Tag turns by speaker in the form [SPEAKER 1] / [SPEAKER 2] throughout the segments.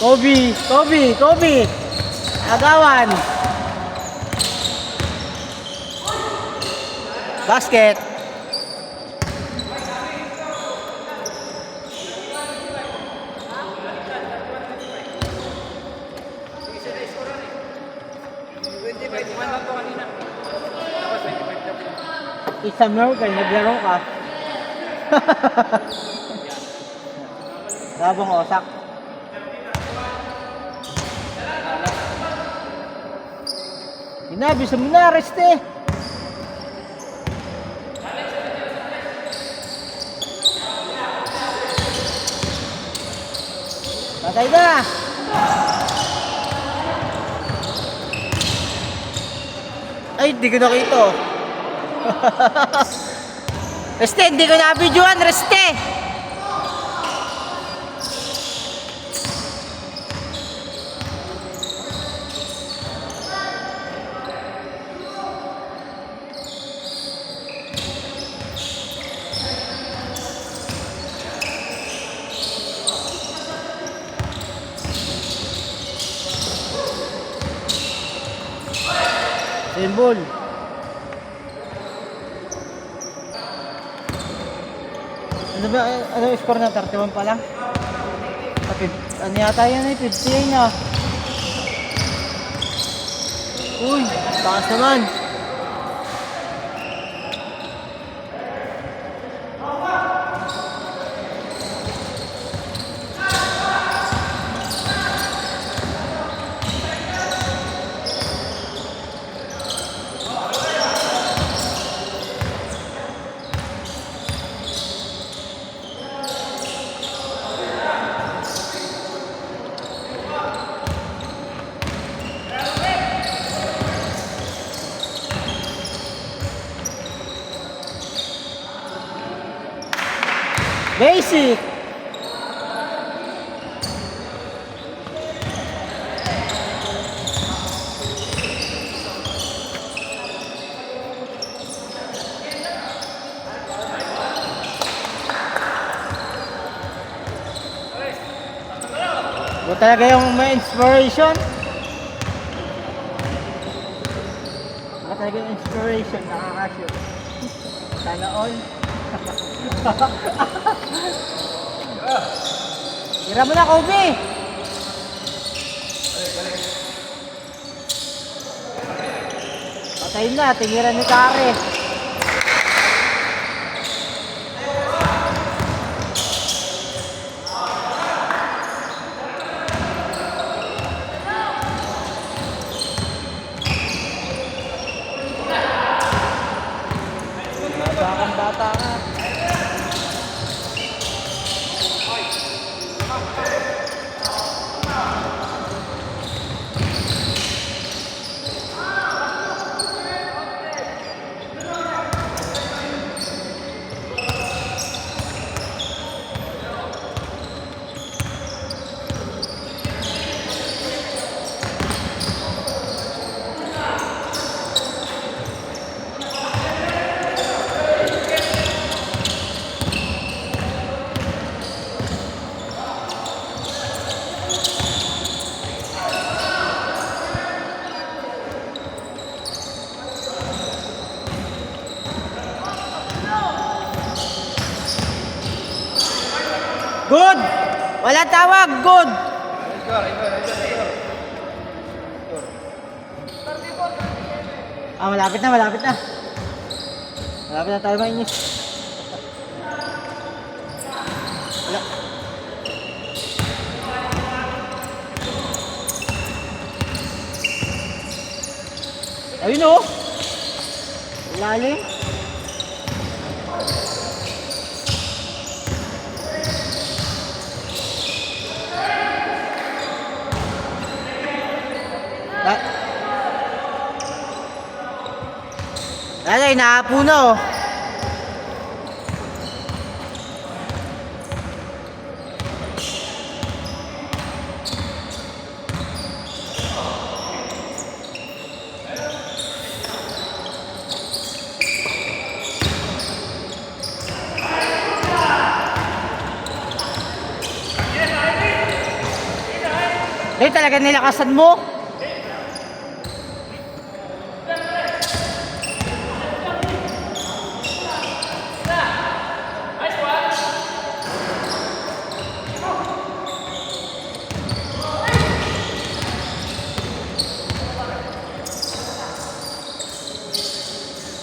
[SPEAKER 1] Kobe. Agawan. Basket. Isang Morgan, naglaro ka. Dabong osak. Ginabi sa muna, reste. Patay na. Ay, di ko nakita. Reste, hindi ko na-videoan, reste. Symbol. Ano ba, ano yung score na? 31 pa lang? Ano yata yan eh, 58 na. Uy, takas naman. Basic. Ito talaga yung may inspiration. Ito talaga yung inspiration, nakakashoot. Sana all. Tira mo na, Kobe! Patayin na, tingiran ni Kare. Bata ka. Good! Wala tawag, good! Ah, malapit na. Malapit na tayo mainis. Wala. Ayun o! Lalim. Ay, naapo na oh. talaga nilakasan mo.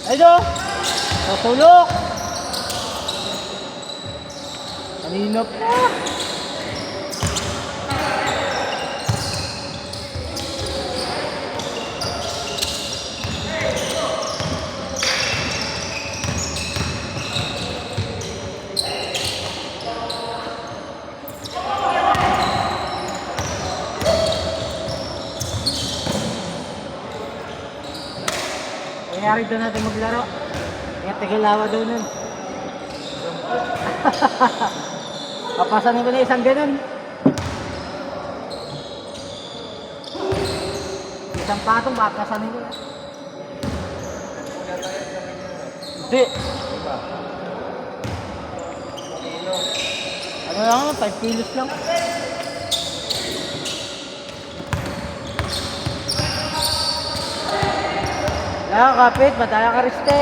[SPEAKER 1] Ayun, natulog. Kanina pa. Nangyari doon natin maglaro. Ingat tigilawa doon nun. Papasanin ko na isang ganun. Isang patong papasanin ko na. Hindi. Ano lang, 5 kilos lang. Kaya kapit, madaya ka riste.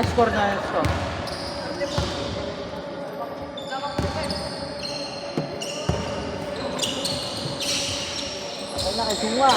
[SPEAKER 1] Score na yun, score. Ako na, kay Sunga.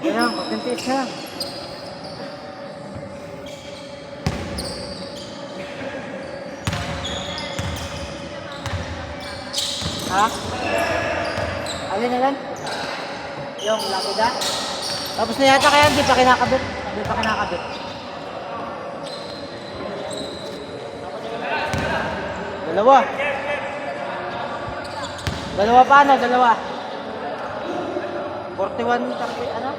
[SPEAKER 1] Ayan, pagkantis na. Ha? Alin na lang? Yung lapida? Tapos na yata kaya hindi pa kinakabit. Hindi pa kinakabit. Dalawa. Dalawa pa ano? Dalawa. 41, 30, ano?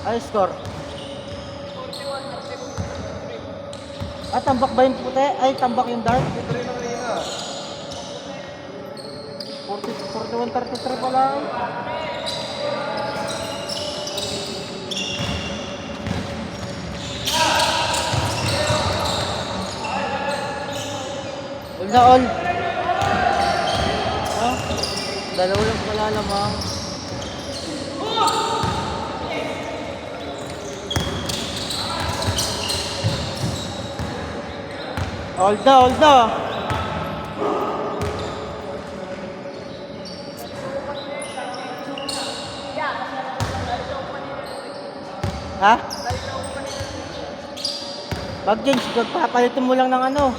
[SPEAKER 1] Ay, score. Ah, tambak ba yung puti? Ay, tambak yung dark? 41, 33 pala. All na all. Oh, dalawa lang pala lamang. All na, all na. Ha? Bag James, pagpapalitin mo lang ng ano.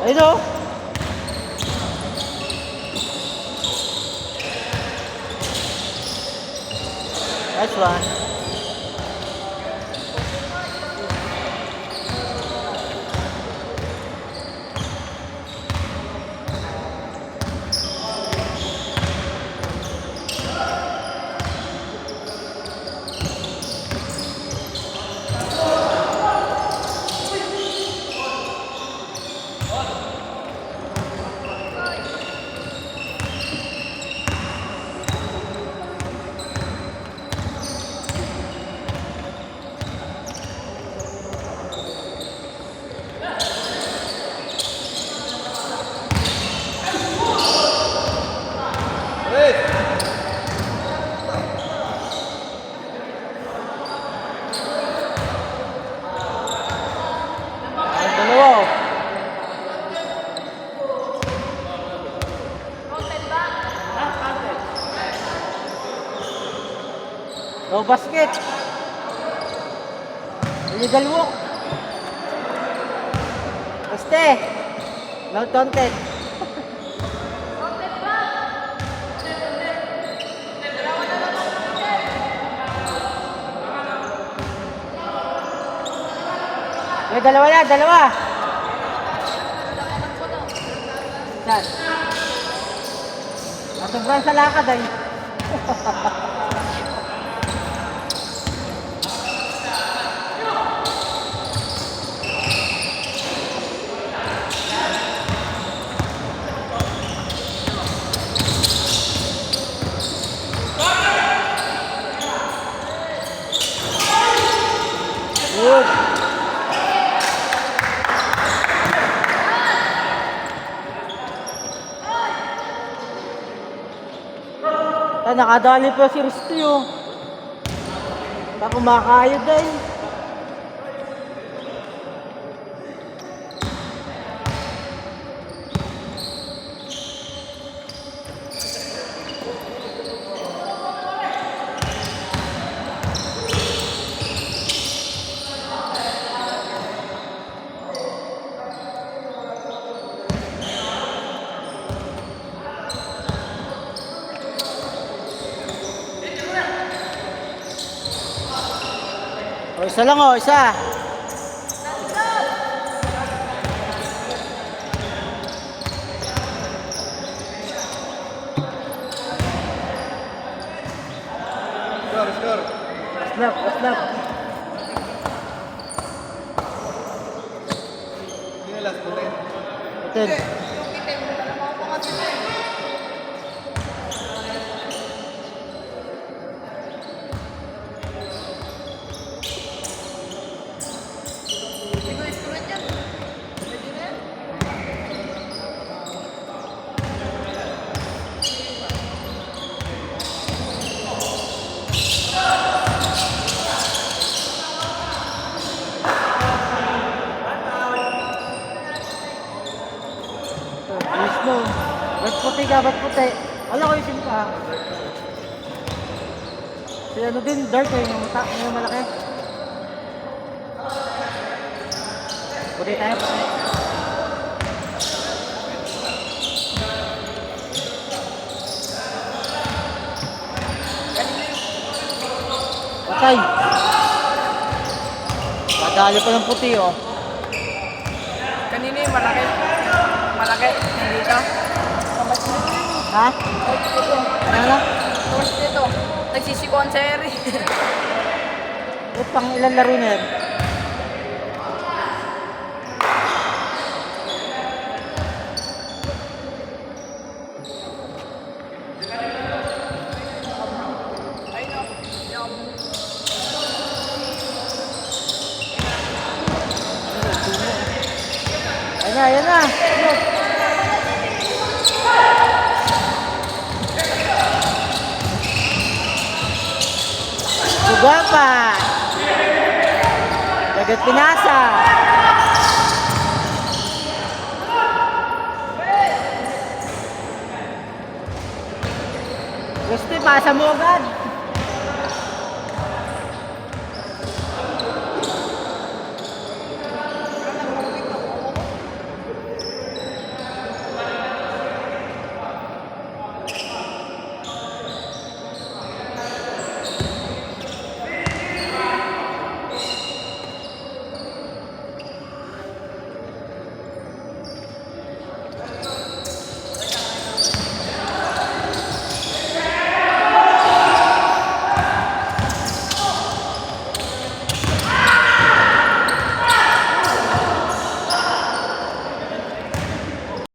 [SPEAKER 1] Ayun o. Nice one. No basket. Illegal walk. Este. No taunted. May dalawa na, dalawa. Saan? Sobrang sa lakad ay. Good. Nakadali pa si Risty oh. Kumakayod ay. O, isa lang o, isa.
[SPEAKER 2] Score.
[SPEAKER 1] Snap.
[SPEAKER 2] Ini last putin.
[SPEAKER 1] Itin. Ayos mo. Ba't puti? Wala ko yung ka. Si ano din, dark eh, yung malaki. Puti tayo, puti. Patay. Madali pa ng puti oh.
[SPEAKER 3] Kanina yung malaki. Malaki. Hindi ito.
[SPEAKER 1] Ha? Ano na?
[SPEAKER 3] Tapos dito. Nagsisikuan sa eri.
[SPEAKER 1] Pang ilan laro na yan? Ayan na. Sugapa. Dagat pinasa. Gusto, pasa mo agad.